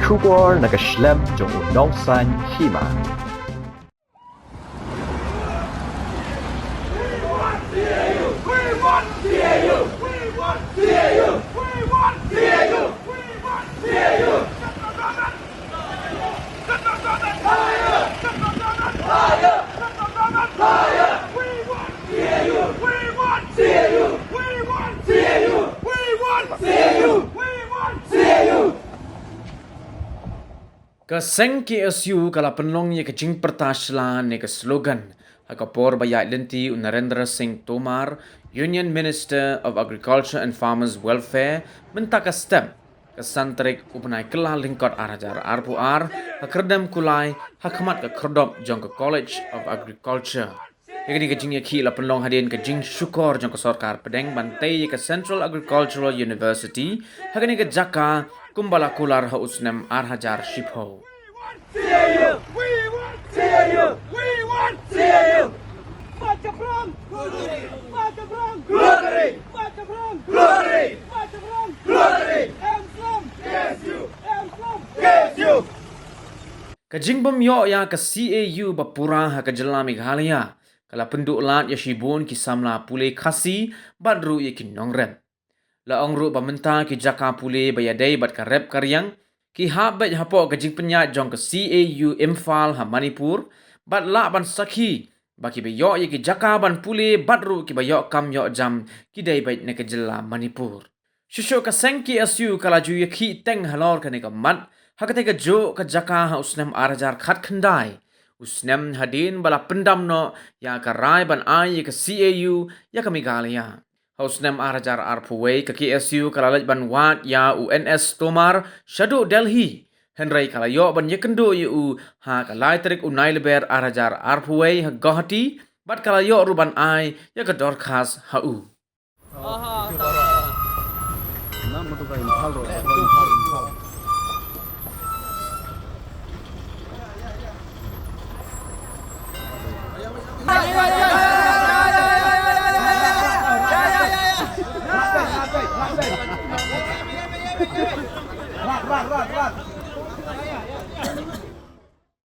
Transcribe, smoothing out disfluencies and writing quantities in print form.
Shukor nakaslem jong unongsan Hima. Ke Singh KSU kala penlongnya ke Pyrta Shla ne ke slogan Haka por bayat lenti Narendra Singh Tomar, Union Minister of Agriculture and Farmers Welfare, mentaka stem ke santrik upenai kelah lingkot arajar arpuar, hakredam kulai, hakamat ke kerdop jong ke College of Agriculture. Yang ini ke jing yakhi la penlong hadin ke jing Shukor jong ke Sorkar Pdeng bantai ke Central Agricultural University, hakani ke Jaka kumbala kular ha usnem arhajar shipho. Kajingbam yo ya ke CAU bapura ha ke jela Meghalaya kala penduk lat ya shibun ki samla pule khasi badru ye ki nongrem la ongru bamenta ki jaka pule bayadai bat ka rep karyang ki habet hapo kajing penyat jong ke CAU Imphal ha Manipur bat la ban sakhi baki be yo ye ki jaka ban pule badru ki bayo kam yo jam ki dai bait ne ke jela Manipur shusho ka Singh KSU kala ju ye ki teng Halor ka ne ka mat Haka ke jo ke jaka ha usnem arajar khat khandai. Usnem hadin bala pendam no ya ka rai ban ai ke CAU ya ke Meghalaya. Ha usnem arajar arpuwei ke KSU kalalaj ban wat ya UNS Tomar Shadu Delhi. Henry kalayo ban yekendo yu ha kalai terik unai leber arajar arpuwei ha Guwahati bat kalayo ruban ai ya ke dorkas ha u. Run.